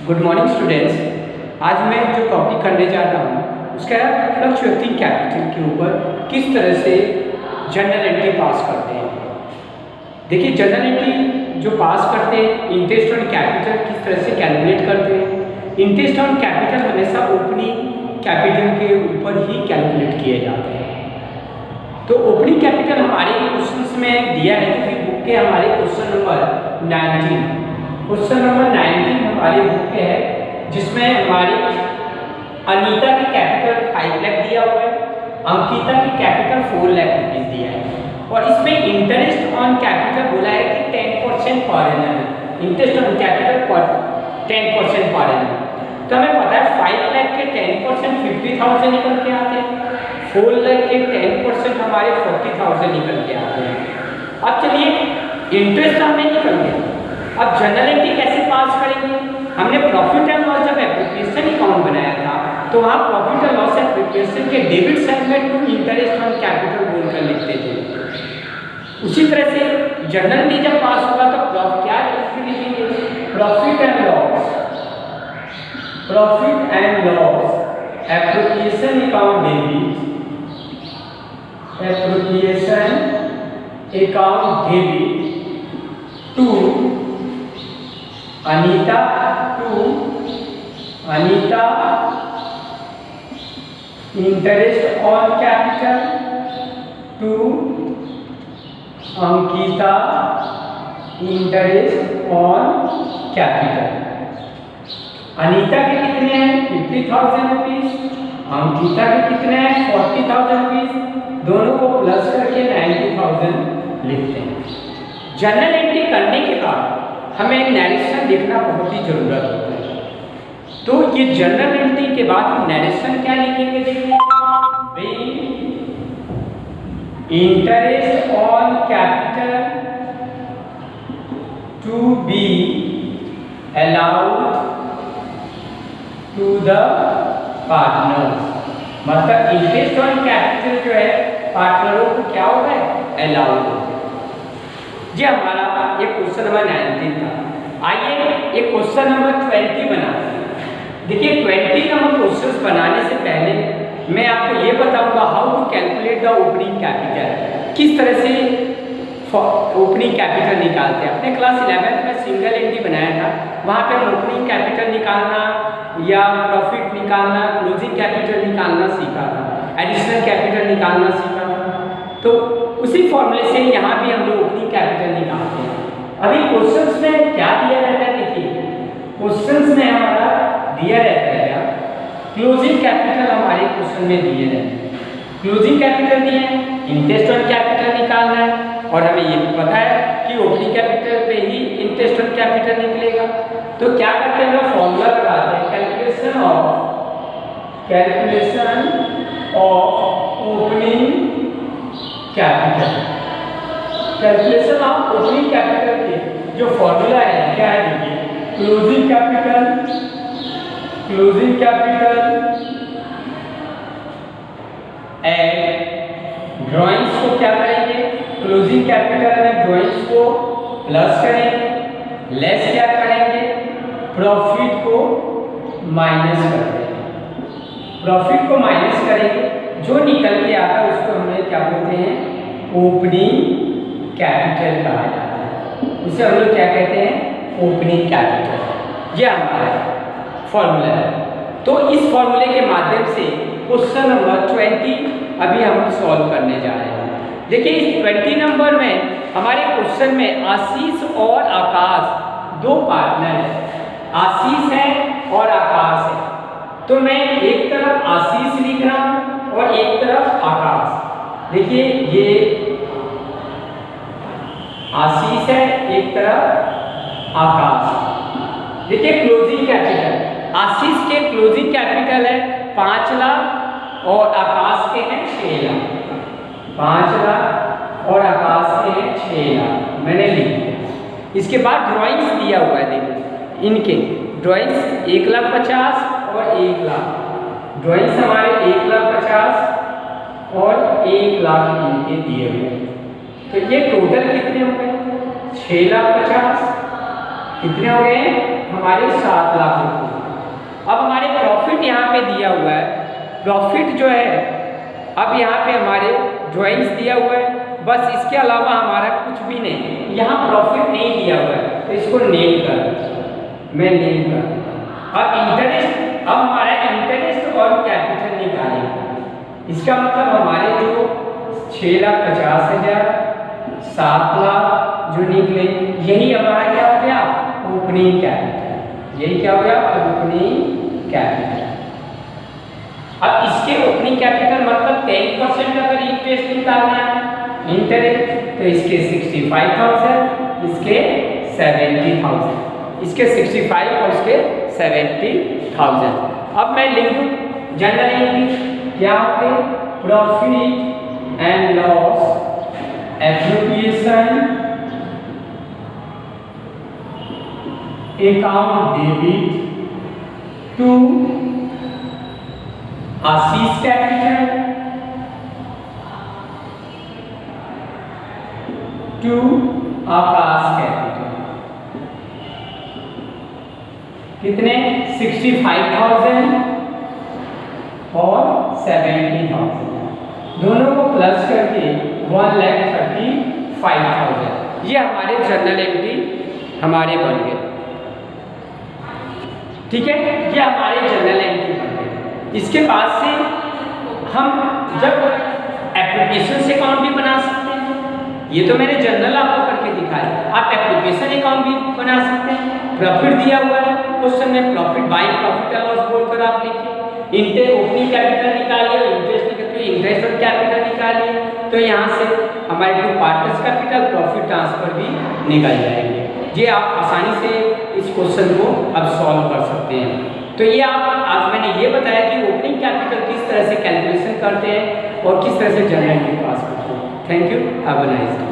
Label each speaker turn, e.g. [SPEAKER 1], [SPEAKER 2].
[SPEAKER 1] Good morning students. आज मैं जो टॉपिक करने जा रहा हूँ उसका है फ्लक्चुएटिंग कैपिटल के ऊपर किस तरह से जनरल एंट्री पास करते हैं। देखिए, जनरल एंट्री जो पास करते हैं इंटरेस्ट ऑन कैपिटल किस तरह से कैलकुलेट करते हैं। इंटरेस्ट ऑन कैपिटल हमेशा ओपनिंग कैपिटल के ऊपर ही कैलकुलेट किए जाते हैं। तो ओपनिंग कैपिटल हमारे क्वेश्चन में दिया है कि बुक के हमारे क्वेश्चन नंबर 19 हमारे बुक के है, जिसमें हमारी अनीता की कैपिटल 5 लाख दिया हुआ है, अंकिता की कैपिटल 4 लाख रुपीज दिया है और इसमें इंटरेस्ट ऑन कैपिटल बोला है कि 10% per annum. Interest on capital पर 10% पर एनम। तो हमें पता है 5 लाख के 10% 50,000 निकल के आते हैं, 4 लाख के 10% हमारे 40,000 निकल के आते हैं। अब चलिए, इंटरेस्ट हमें निकल गया। अब जनरल एंट्री कैसे पास करेंगे? हमने प्रॉफिट एंड लॉस जब एप्लीकेशन अकाउंट बनाया था तो वहाँ प्रॉफिट एंड लॉस एप्लीकेशन के डेबिट साइड में टू इंटरेस्ट ऑन कैपिटल बोलकर लिखते थे। उसी तरह से जनरल एंट्री जब पास होगा तो क्या लिखेंगे? Profit and loss application account debit to Anita interest on capital to Ankita interest on capital. Anita के कितने हैं? 50,000 रुपीज। अंकिता के कितने हैं? 40,000 रुपीज। दोनों को प्लस करके 90,000 लिखते हैं। जनरल एंट्री करने के बाद हमें नैरेशन लिखना बहुत ही जरूरत होता है। तो ये जनरल एंट्री के बाद हम नैरेशन क्या लिखेंगे? देखिए भाई, interest on capital to be allowed to the partners. मतलब इंटरेस्ट ऑन कैपिटल जो है पार्टनरों को क्या होगा? अलाउड। ये हमारा ये क्वेश्चन नंबर 19 था। आइए एक क्वेश्चन नंबर 20 बनाते हैं। देखिए, 20 नंबर क्वेश्चन बनाने से पहले मैं आपको ये बताऊंगा how to calculate the opening capital. किस तरह से ओपनिंग कैपिटल निकालते हैं। अपने क्लास 11th में सिंगल एंट्री बनाया था, वहाँ पे हम ओपनिंग कैपिटल निकालना या प्रॉफिट निकालना, क्लोजिंग कैपिटल निकालना सीखा था, एडिशनल कैपिटल निकालना सीखा था। तो उसी फॉर्मूले से यहाँ भी हम लोग ओपनिंग कैपिटल निकालते हैं। अभी क्वेश्चंस में क्या दिया रहता है? देखिए, क्वेश्चंस में हमारा दिया रहता है क्या? क्लोजिंग कैपिटल हमारे क्वेश्चन में दिए रहते हैं। क्लोजिंग कैपिटल दिए हैं, इंटरेस्ट ऑन कैपिटल निकालना है और हमें ये भी पता है कि ओपनिंग कैपिटल पे ही इंटरेस्ट ऑन कैपिटल निकलेगा। तो क्या करते हैं? हम फॉर्मूला लगाते हैं, calculation of opening capital. Calculation of opening capital के जो फॉर्मूला है क्या है? देखिए, क्लोजिंग कैपिटल एंड ड्राइंग्स को क्या करेंगे? क्लोजिंग कैपिटल में ड्राइंग्स को प्लस करेंगे, लेस क्या करेंगे? प्रॉफिट को माइनस कर देंगे। प्रॉफिट को माइनस करेंगे, जो निकल के आता है उसको हमें क्या बोलते हैं? ओपनिंग कैपिटल कहा जाता है। उसे हम लोग क्या कहते हैं? Opening capital. यह हमारा फॉर्मूला है। तो इस फॉर्मूले के माध्यम से क्वेश्चन नंबर 20 अभी हम सॉल्व करने जा रहे हैं। देखिए, इस 20 नंबर में हमारे क्वेश्चन में आशीष और आकाश दो पार्टनर हैं। आशीष है और आकाश है। तो मैं एक तरफ आशीष लिख रहा हूँ और एक तरफ आकाश। देखिए, ये आशीष है, एक तरफ आकाश। देखिए, क्लोजिंग कैपिटल आशीष के क्लोजिंग कैपिटल है 5 लाख और आकाश के हैं 6 लाख। 5 लाख और आकाश के हैं 6 लाख, मैंने लिख दिया। इसके बाद ड्राइंग्स दिया हुआ है। देखिए, इनके ड्राइंग्स 1,50,000 और 1 लाख। ड्राइंग्स हमारे 1,50,000 और 1 लाख इनके दिए हुए। तो ये टोटल कितने हो गए? 6,50,000 कितने हो गए हमारे 7 लाख रुपये। अब हमारे प्रॉफिट यहाँ पे दिया हुआ है, प्रॉफिट जो है अब यहाँ पे हमारे ड्राइंग्स दिया हुआ है, बस इसके अलावा हमारा कुछ भी नहीं, यहाँ प्रॉफिट नहीं दिया हुआ है तो इसको नेल कर, मैं नेल कर देता हूँ। अब इंटरेस्ट, अब हमारा इंटरेस्ट और कैपिटल निकालेंगे। इसका मतलब हमारे जो 6,50,000 7 लाख जो निकले, यही हमारा क्या हो गया ओपनिंग कैपिटल, यही क्या हो गया ओपनिंग कैपिटल। अब इसके ओपनिंग कैपिटल मतलब 10% अगर इंटरेस्ट निकालना है इंटरेस्ट, तो इसके 65,000, इसके 70,000, इसके 65 और इसके 70,000। अब मैं लिखूं जनरल एंट्री क्या हो गई, profit and loss appropriation account debit to Ashish capital to Akash capital, कितने 65,000 और 70,000, दोनों को प्लस करके 1,35,000। ये हमारे जर्नल एंट्री हमारे बन गए, ठीक है, ये हमारे जर्नल एंट्री बन गए। इसके बाद से हम जब एप्लीकेशन से अकाउंट भी बना सकते हैं, ये तो मैंने जर्नल आपको करके दिखाया, आप एप्लीकेशन अकाउंट भी बना सकते हैं। प्रॉफिट दिया हुआ है क्वेश्चन में, profit by profit and loss बोलकर आप लिखिए, ओपनिंग कैपिटल निकालिए, इंटरेस्ट निकालिए, इंटरेस्ट और कैपिटल निकालिए, तो यहाँ से हमारे two partners capital profit transfer भी निकल जाएंगे। ये आप आसानी से इस क्वेश्चन को अब सॉल्व कर सकते हैं। तो ये आज मैंने ये बताया कि ओपनिंग कैपिटल किस तरह से कैलकुलेशन करते हैं और किस तरह से जनरल एंट्री पास करते हैं। Thank you, have a nice day.